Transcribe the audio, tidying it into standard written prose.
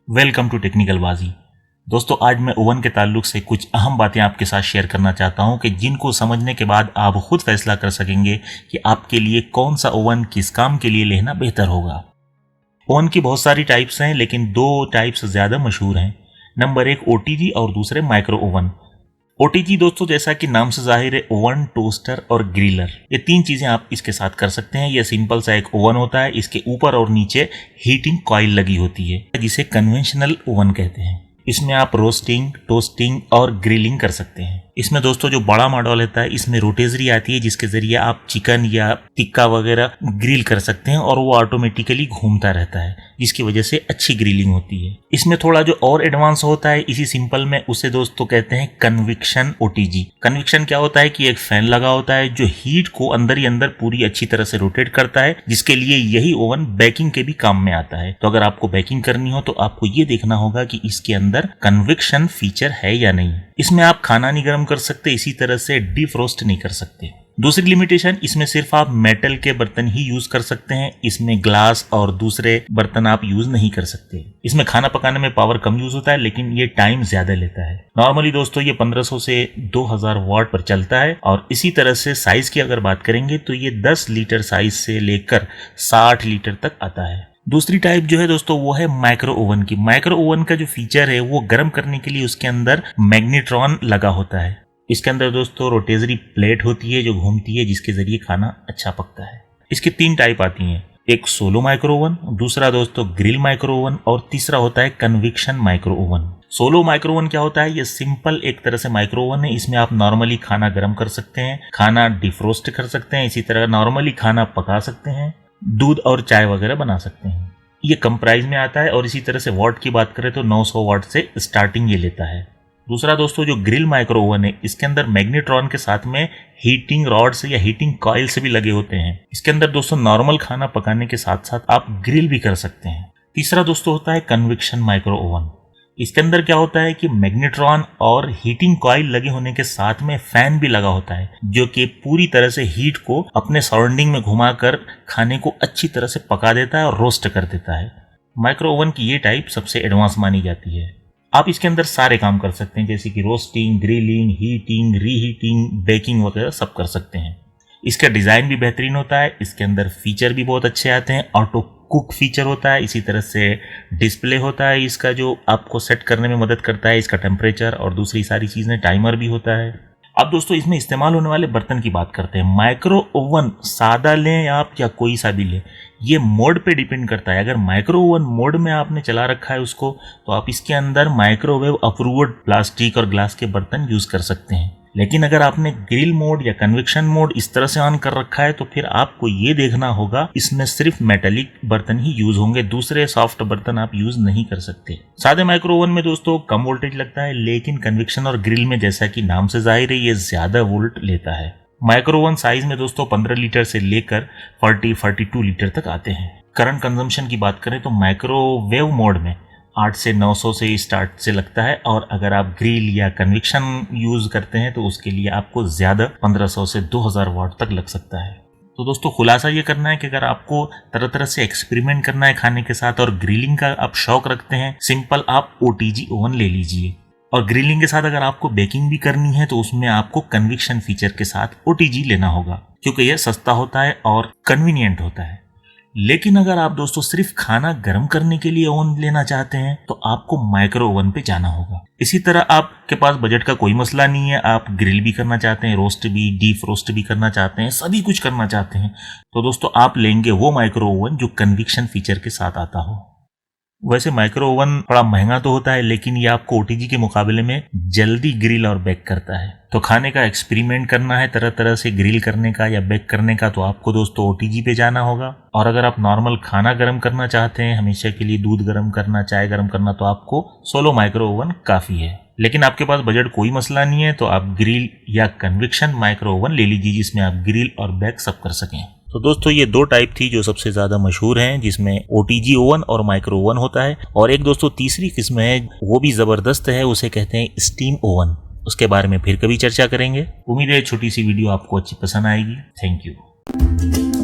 Welcome to technical बाजी। दोस्तों, आज मैं ओवन के ताल्लुक से कुछ अहम बातें आपके साथ शेयर करना चाहता हूं कि जिनको समझने के बाद आप खुद फैसला कर सकेंगे कि आपके लिए कौन सा ओवन किस काम के लिए लेना बेहतर होगा। ओवन की बहुत सारी टाइप्स हैं, लेकिन दो टाइप्स ज़्यादा मशहूर हैं। नंबर एक ओटीजी और दूसरे माइक्रो ओवन। ओटीजी दोस्तों, जैसा कि नाम से जाहिर है, ओवन, टोस्टर और ग्रिलर, ये तीन चीजें आप इसके साथ कर सकते हैं। यह सिंपल सा एक ओवन होता है, इसके ऊपर और नीचे हीटिंग कॉइल लगी होती है जिसे कन्वेंशनल ओवन कहते हैं। इसमें आप रोस्टिंग, टोस्टिंग और ग्रिलिंग कर सकते हैं। इसमें दोस्तों जो बड़ा मॉडल होता है, इसमें रोटेजरी आती है जिसके जरिए आप चिकन या टिक्का वगैरह ग्रिल कर सकते हैं और वो ऑटोमेटिकली घूमता रहता है, जिसकी वजह से अच्छी ग्रिलिंग होती है। इसमें थोड़ा जो और एडवांस होता है इसी सिंपल में, उसे दोस्तों कहते हैं कन्विक्शन ओटीजी। कन्विक्शन क्या होता है कि एक फैन लगा होता है जो हीट को अंदर ही अंदर पूरी अच्छी तरह से रोटेट करता है, जिसके लिए यही ओवन बेकिंग के भी काम में आता है। तो अगर आपको बेकिंग करनी हो तो आपको ये देखना होगा कि इसके अंदर कन्विक्शन फीचर है या नहीं। इसमें आप खाना नहीं गर्म कर सकते, इसी तरह से डिफ्रोस्ट नहीं कर सकते। दूसरी लिमिटेशन, इसमें सिर्फ आप मेटल के बर्तन ही यूज कर सकते हैं। इसमें ग्लास और दूसरे बर्तन आप यूज नहीं कर सकते। इसमें खाना पकाने में पावर कम यूज होता है, लेकिन ये टाइम ज्यादा लेता है। नॉर्मली दोस्तों ये 1500 से 2000 वाट पर चलता है। और इसी तरह से साइज की अगर बात करेंगे तो ये 10 लीटर साइज से लेकर 60 लीटर तक आता है। दूसरी टाइप जो है दोस्तों वो है माइक्रो ओवन की। माइक्रो ओवन का जो फीचर है वो गर्म करने के लिए उसके अंदर मैग्नेट्रॉन लगा होता है। इसके अंदर दोस्तों रोटेजरी प्लेट होती है जो घूमती है, जिसके जरिए खाना अच्छा पकता है। इसकी तीन टाइप आती हैं, एक सोलो माइक्रो ओवन, दूसरा दोस्तों ग्रिल माइक्रो ओवन और तीसरा होता है conviction micro oven. Solo micro oven क्या होता है? ये सिंपल एक तरह से माइक्रो ओवन है। इसमें आप नॉर्मली खाना गर्म कर सकते हैं, खाना डिफ्रोस्ट कर सकते हैं, इसी तरह नॉर्मली खाना पका सकते हैं, दूध और चाय वगैरह बना सकते हैं। ये कम प्राइस में आता है और इसी तरह से वाट की बात करें तो 900 वाट से स्टार्टिंग ये लेता है। दूसरा दोस्तों जो ग्रिल माइक्रो ओवन है, इसके अंदर मैग्नेट्रॉन के साथ में हीटिंग रॉड्स या हीटिंग कॉइल्स भी लगे होते हैं। इसके अंदर दोस्तों नॉर्मल खाना पकाने के साथ साथ आप ग्रिल भी कर सकते हैं। तीसरा दोस्तों होता है कन्विक्शन माइक्रो ओवन। इसके अंदर क्या होता है कि मैग्नेट्रॉन और हीटिंग कॉइल लगे होने के साथ में फैन भी लगा होता है, जो कि पूरी तरह से हीट को अपने सराउंडिंग में घुमाकर खाने को अच्छी तरह से पका देता है और रोस्ट कर देता है। माइक्रो ओवन की ये टाइप सबसे एडवांस मानी जाती है। आप इसके अंदर सारे काम कर सकते हैं, जैसे कि roasting, grilling, heating, reheating, baking वगैरह सब कर सकते हैं। इसका डिजाइन भी बेहतरीन होता है, इसके अंदर फीचर भी बहुत अच्छे आते हैं। ऑटो कुक फीचर होता है, इसी तरह से डिस्प्ले होता है इसका जो आपको सेट करने में मदद करता है, इसका टेम्परेचर और दूसरी सारी चीजें, टाइमर भी होता है। अब दोस्तों इसमें इस्तेमाल होने वाले बर्तन की बात करते हैं। माइक्रो ओवन सादा लें आप या कोई सा भी लें, ये मोड पे डिपेंड करता है। अगर माइक्रो ओवन मोड में आपने चला रखा है उसको, तो आप इसके अंदर माइक्रोवेव अप्रूव्ड प्लास्टिक और ग्लास के बर्तन यूज कर सकते हैं। लेकिन अगर आपने ग्रिल मोड या कन्वेक्शन मोड इस तरह से ऑन कर रखा है तो फिर आपको ये देखना होगा इसमें सिर्फ मेटेलिक बर्तन ही यूज होंगे, दूसरे सॉफ्ट बर्तन आप यूज नहीं कर सकते। सादे माइक्रो ओवन में दोस्तों कम वोल्टेज लगता है, लेकिन कन्वेक्शन और ग्रिल में जैसा कि नाम से जाहिर है ये ज्यादा वोल्ट लेता है। माइक्रो ओवन साइज में दोस्तों 15 लीटर से लेकर 40-42 लीटर तक आते हैं। करंट कंजम्पशन की बात करें तो माइक्रोवेव मोड में 8 से 900 से स्टार्ट से लगता है, और अगर आप ग्रिल या कन्वेक्शन यूज करते हैं तो उसके लिए आपको ज्यादा 1500 से 2000 वाट तक लग सकता है। तो दोस्तों खुलासा ये करना है कि अगर आपको तरह तरह से एक्सपेरिमेंट करना है खाने के साथ और ग्रिलिंग का आप शौक रखते हैं, सिंपल आप ओटीजी ओवन ले लीजिए। और ग्रिलिंग के साथ अगर आपको बेकिंग भी करनी है तो उसमें आपको कन्विक्शन फीचर के साथ ओटीजी लेना होगा, क्योंकि यह सस्ता होता है और कन्वीनियंट होता है। लेकिन अगर आप दोस्तों सिर्फ खाना गर्म करने के लिए ओवन लेना चाहते हैं तो आपको माइक्रो ओवन पे जाना होगा। इसी तरह आपके पास बजट का कोई मसला नहीं है, आप ग्रिल भी करना चाहते हैं, रोस्ट भी, डीप रोस्ट भी करना चाहते हैं, सभी कुछ करना चाहते हैं, तो दोस्तों आप लेंगे वो माइक्रो ओवन जो कन्विक्शन फीचर के साथ आता हो। वैसे माइक्रो ओवन थोड़ा महंगा तो होता है, लेकिन ये आपको ओटीजी के मुकाबले में जल्दी ग्रिल और बेक करता है। तो खाने का एक्सपेरिमेंट करना है तरह तरह से ग्रिल करने का या बेक करने का, तो आपको दोस्तों ओटीजी पे जाना होगा। और अगर आप नॉर्मल खाना गर्म करना चाहते हैं, हमेशा के लिए दूध गर्म करना, चाय गर्म करना, तो आपको सोलो माइक्रो ओवन काफी है। लेकिन आपके पास बजट कोई मसला नहीं है तो आप ग्रिल या कन्विक्शन माइक्रो ओवन ले लीजिए, जिसमें आप ग्रिल और बेक सब कर सकें। तो दोस्तों ये दो टाइप थी जो सबसे ज्यादा मशहूर हैं, जिसमें ओटीजी ओवन और माइक्रो ओवन होता है। और एक दोस्तों तीसरी किस्म है, वो भी जबरदस्त है, उसे कहते हैं स्टीम ओवन। उसके बारे में फिर कभी चर्चा करेंगे। उम्मीद है छोटी सी वीडियो आपको अच्छी पसंद आएगी। Thank you.